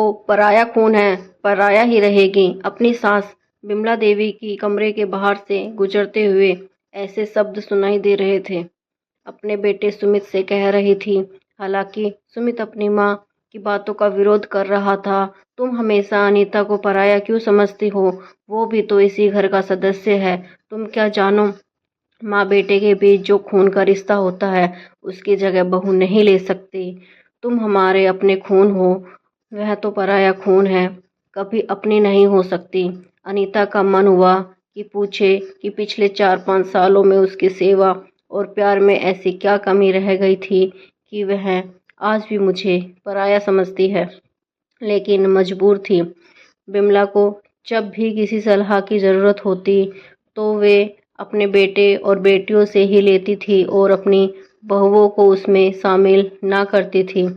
वो पराया खून है, पराया ही रहेगी। अपनी सास बिमला देवी की कमरे के बाहर से गुजरते हुए ऐसे शब्द सुनाई दे रहे थे। अपने बेटे सुमित से कह रही थी। हालांकि सुमित अपनी माँ की बातों का विरोध कर रहा था। तुम हमेशा अनीता को पराया क्यों समझती हो? वो भी तो इसी घर का सदस्य है। तुम क्या जानो, माँ बेटे के बीच जो खून का रिश्ता होता है उसकी जगह बहू नहीं ले सकती। तुम हमारे अपने खून हो, वह तो पराया खून है, कभी अपनी नहीं हो सकती। अनीता का मन हुआ कि पूछे कि पिछले 4-5 सालों में उसकी सेवा और प्यार में ऐसी क्या कमी रह गई थी कि वह आज भी मुझे पराया समझती है। लेकिन मजबूर थी। बिमला को जब भी किसी सलाह की ज़रूरत होती तो वे अपने बेटे और बेटियों से ही लेती थी और अपनी बहुओं को उसमें शामिल ना करती थी।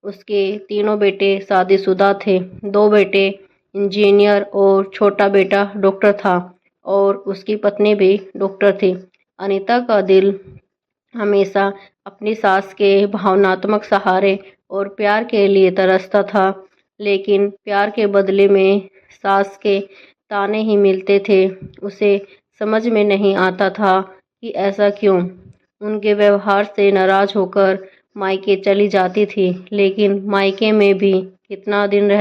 उसके तीनों बेटे शादीशुदा थे। 2 बेटे इंजीनियर और छोटा बेटा डॉक्टर था और उसकी पत्नी भी डॉक्टर थी। अनीता का दिल हमेशा अपनी सास के भावनात्मक सहारे और प्यार के लिए तरसता था, लेकिन प्यार के बदले में सास के ताने ही मिलते थे। उसे समझ में नहीं आता था कि ऐसा क्यों। उनके व्यवहार से नाराज होकर मायके चली जाती थी, लेकिन मायके में भी कितना दिन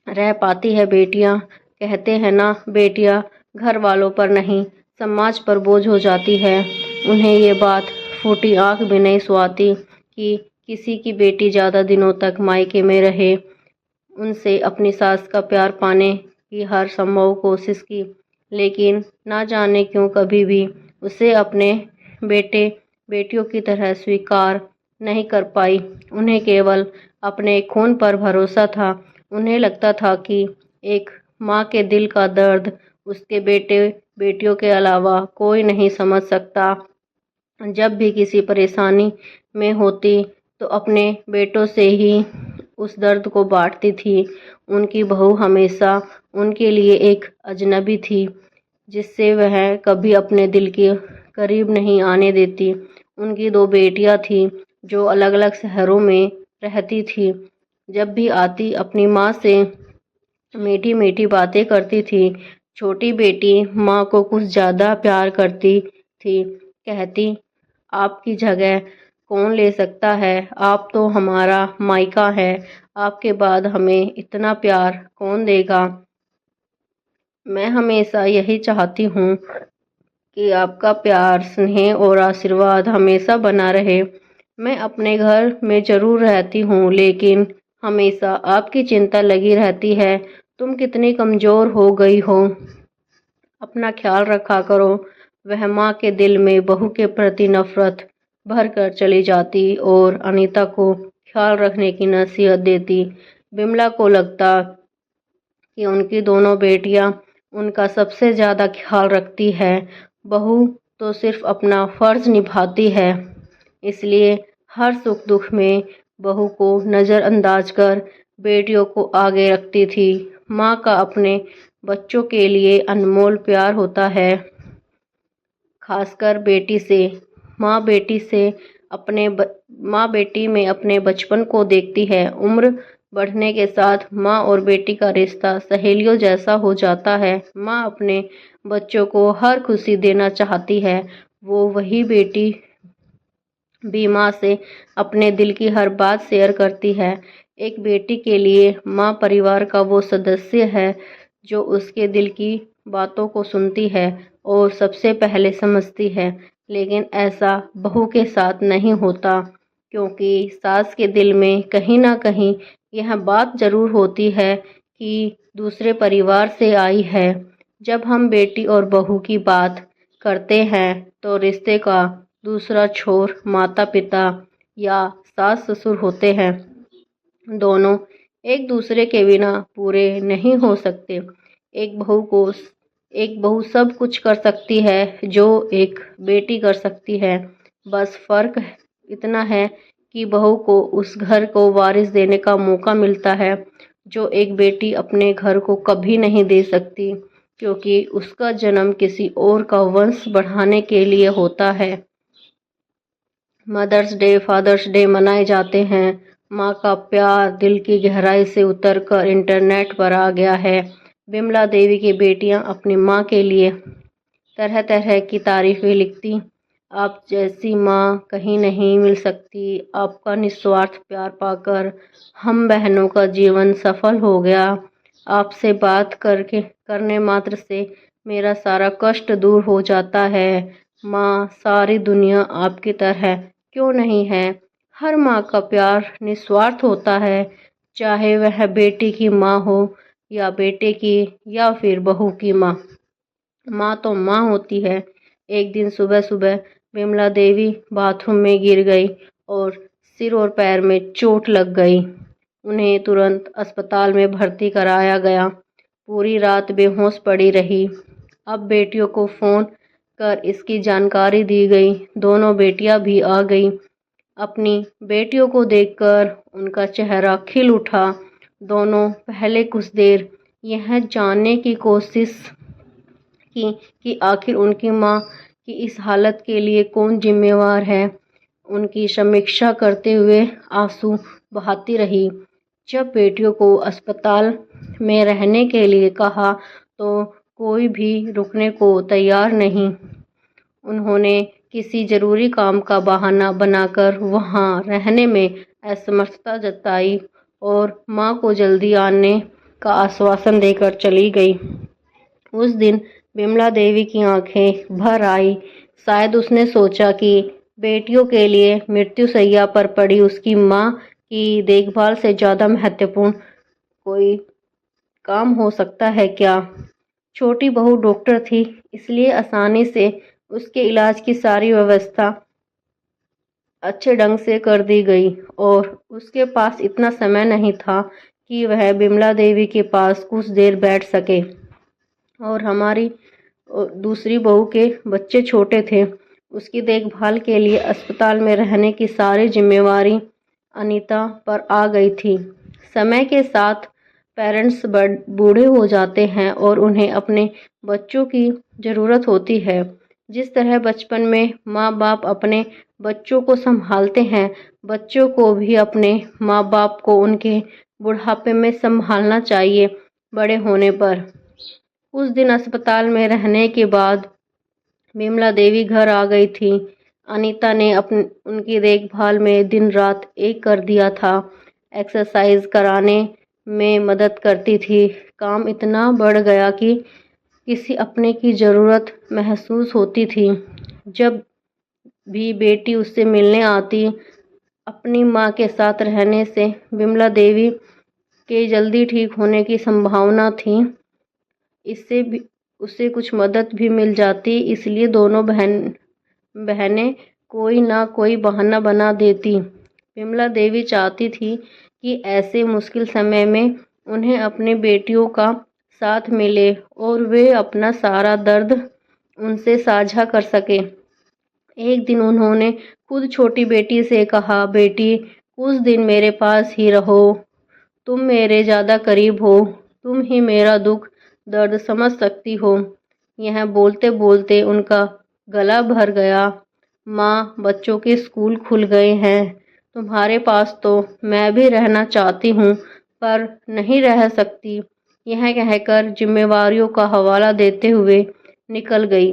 रह पाती है बेटियां। कहते हैं ना, बेटियां घर वालों पर नहीं समाज पर बोझ हो जाती है। उन्हें ये बात फूटी आंख भी नहीं सुहाती कि किसी की बेटी ज़्यादा दिनों तक मायके में रहे। उनसे अपनी सास का प्यार पाने की हर संभव कोशिश की, लेकिन ना जाने क्यों कभी भी उसे अपने बेटे बेटियों की तरह स्वीकार नहीं कर पाई। उन्हें केवल अपने खून पर भरोसा था। उन्हें लगता था कि एक माँ के दिल का दर्द उसके बेटे बेटियों के अलावा कोई नहीं समझ सकता। जब भी किसी परेशानी में होती तो अपने बेटों से ही उस दर्द को बांटती थी। उनकी बहू हमेशा उनके लिए एक अजनबी थी, जिससे वह कभी अपने दिल के करीब नहीं आने देती। उनकी 2 बेटियां थीं जो अलग अलग शहरों में रहती थी। जब भी आती अपनी माँ से मीठी मीठी बातें करती थी। छोटी बेटी माँ को कुछ ज़्यादा प्यार करती थी। कहती, आपकी जगह कौन ले सकता है? आप तो हमारा मायका है। आपके बाद हमें इतना प्यार कौन देगा? मैं हमेशा यही चाहती हूँ कि आपका प्यार, स्नेह और आशीर्वाद हमेशा बना रहे। मैं अपने घर में ज़रूर रहती हूँ, लेकिन हमेशा आपकी चिंता लगी रहती है। तुम कितनी कमज़ोर हो गई हो। अपना ख्याल रखा करो। वह माँ के दिल में बहू के प्रति नफरत भर कर चली जाती और अनीता को ख्याल रखने की नसीहत देती। बिमला को लगता कि उनकी दोनों बेटियां उनका सबसे ज़्यादा ख्याल रखती है। बहू तो सिर्फ अपना फ़र्ज़ निभाती है, इसलिए हर सुख दुख में बहू को नज़रअंदाज कर बेटियों को आगे रखती थी। माँ का अपने बच्चों के लिए अनमोल प्यार होता है, खासकर बेटी से। माँ बेटी से माँ बेटी में अपने बचपन को देखती है। उम्र बढ़ने के साथ माँ और बेटी का रिश्ता सहेलियों जैसा हो जाता है। माँ अपने बच्चों को हर खुशी देना चाहती है। वही बेटी भी माँ से अपने दिल की हर बात शेयर करती है। एक बेटी के लिए माँ परिवार का वो सदस्य है जो उसके दिल की बातों को सुनती है और सबसे पहले समझती है। लेकिन ऐसा बहू के साथ नहीं होता, क्योंकि सास के दिल में कहीं ना कहीं यह बात ज़रूर होती है कि दूसरे परिवार से आई है। जब हम बेटी और बहू की बात करते हैं तो रिश्ते का दूसरा छोर माता पिता या सास ससुर होते हैं। दोनों एक दूसरे के बिना पूरे नहीं हो सकते। एक बहू सब कुछ कर सकती है जो एक बेटी कर सकती है। बस फ़र्क इतना है कि बहू को उस घर को वारिस देने का मौका मिलता है जो एक बेटी अपने घर को कभी नहीं दे सकती, क्योंकि उसका जन्म किसी और का वंश बढ़ाने के लिए होता है। मदर्स डे, फादर्स डे मनाए जाते हैं माँ का प्यार दिल की गहराई से उतरकर इंटरनेट पर आ गया है। बिमला देवी की बेटियां अपनी माँ के लिए तरह तरह की तारीफ़ें लिखती। आप जैसी माँ कहीं नहीं मिल सकती। आपका निस्वार्थ प्यार पाकर हम बहनों का जीवन सफल हो गया। आपसे बात करने मात्र से मेरा सारा कष्ट दूर हो जाता है। माँ, सारी दुनिया आपकी तरह क्यों नहीं है? हर माँ का प्यार निस्वार्थ होता है, चाहे वह बेटी की माँ हो या बेटे की या फिर बहू की माँ। माँ तो माँ होती है। एक दिन सुबह सुबह विमला देवी बाथरूम में गिर गई और सिर और पैर में चोट लग गई। उन्हें तुरंत अस्पताल में भर्ती कराया गया। पूरी रात बेहोश पड़ी रही। अब बेटियों को फ़ोन कर इसकी जानकारी दी गई। दोनों बेटियां भी आ गई। अपनी बेटियों को देखकर उनका चेहरा खिल उठा। दोनों पहले कुछ देर यह जानने की कोशिश की कि आखिर उनकी माँ की इस हालत के लिए कौन जिम्मेवार है। उनकी समीक्षा करते हुए आंसू बहाती रही। जब बेटियों को अस्पताल में रहने के लिए कहा तो कोई भी रुकने को तैयार नहीं। उन्होंने किसी जरूरी काम का बहाना बनाकर वहां रहने में असमर्थता जताई और मां को जल्दी आने का आश्वासन देकर चली गई। उस दिन बिमला देवी की आंखें भर आई। शायद उसने सोचा कि बेटियों के लिए मृत्युशैया पर पड़ी उसकी मां की देखभाल से ज्यादा महत्वपूर्ण कोई काम हो सकता है क्या। छोटी बहू डॉक्टर थी, इसलिए आसानी से उसके इलाज की सारी व्यवस्था अच्छे ढंग से कर दी गई और उसके पास इतना समय नहीं था कि वह बिमला देवी के पास कुछ देर बैठ सके। और हमारी दूसरी बहू के बच्चे छोटे थे। उसकी देखभाल के लिए अस्पताल में रहने की सारी जिम्मेवारी अनीता पर आ गई थी। समय के साथ पेरेंट्स बूढ़े हो जाते हैं और उन्हें अपने बच्चों की ज़रूरत होती है। जिस तरह बचपन में माँ बाप अपने बच्चों को संभालते हैं, बच्चों को भी अपने माँ बाप को उनके बुढ़ापे में संभालना चाहिए। बड़े होने पर उस दिन अस्पताल में रहने के बाद बिमला देवी घर आ गई थी। अनीता ने उनकी देखभाल में दिन रात एक कर दिया था। एक्सरसाइज कराने में मदद करती थी। काम इतना बढ़ गया कि किसी अपने की ज़रूरत महसूस होती थी। जब भी बेटी उससे मिलने आती, अपनी माँ के साथ रहने से बिमला देवी के जल्दी ठीक होने की संभावना थी। इससे भी उसे कुछ मदद भी मिल जाती, इसलिए दोनों बहनें कोई ना कोई बहाना बना देती। विमला देवी चाहती थी कि ऐसे मुश्किल समय में उन्हें अपनी बेटियों का साथ मिले और वे अपना सारा दर्द उनसे साझा कर सके। एक दिन उन्होंने खुद छोटी बेटी से कहा, बेटी कुछ दिन मेरे पास ही रहो, तुम मेरे ज़्यादा करीब हो, तुम ही मेरा दुख दर्द समझ सकती हो। यह बोलते बोलते उनका गला भर गया। माँ, बच्चों के स्कूल खुल गए हैं, तुम्हारे पास तो मैं भी रहना चाहती हूँ पर नहीं रह सकती। यह कहकर जिम्मेवारियों का हवाला देते हुए निकल गई।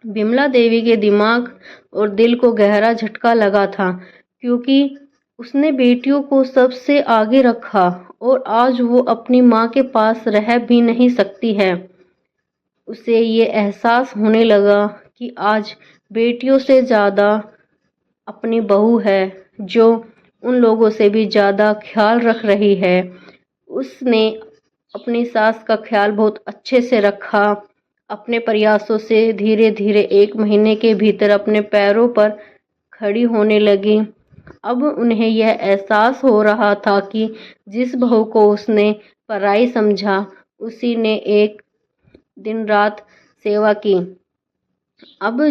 बिमला देवी के दिमाग और दिल को गहरा झटका लगा था, क्योंकि उसने बेटियों को सबसे आगे रखा और आज वो अपनी माँ के पास रह भी नहीं सकती है। उसे ये एहसास होने लगा कि आज बेटियों से ज़्यादा अपनी बहू है, जो उन लोगों से भी ज़्यादा ख्याल रख रही है। उसने अपनी सास का ख्याल बहुत अच्छे से रखा। अपने प्रयासों से धीरे धीरे 1 महीने के भीतर अपने पैरों पर खड़ी होने लगी। अब उन्हें यह एहसास हो रहा था कि जिस बहू को उसने पराई समझा, उसी ने एक दिन रात सेवा की। अब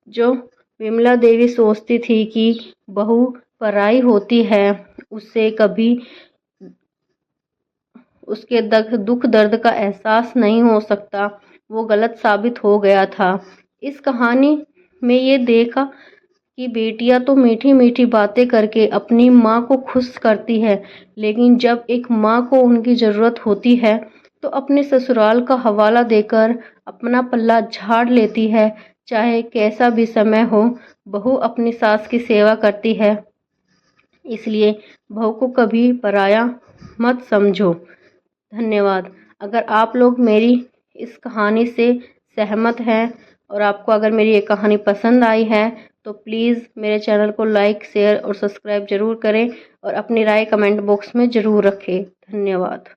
जो विमला देवी सोचती थी कि बहू पराई होती है, उससे कभी उसके दुख दर्द का एहसास नहीं हो सकता, वो गलत साबित हो गया था। इस कहानी में ये देखा कि बेटियां तो मीठी मीठी बातें करके अपनी माँ को खुश करती है, लेकिन जब एक माँ को उनकी ज़रूरत होती है तो अपने ससुराल का हवाला देकर अपना पल्ला झाड़ लेती है। चाहे कैसा भी समय हो, बहू अपनी सास की सेवा करती है, इसलिए बहू को कभी पराया मत समझो। धन्यवाद। अगर आप लोग मेरी इस कहानी से सहमत हैं और आपको अगर मेरी ये कहानी पसंद आई है तो प्लीज़ मेरे चैनल को लाइक, शेयर और सब्सक्राइब ज़रूर करें और अपनी राय कमेंट बॉक्स में ज़रूर रखें। धन्यवाद।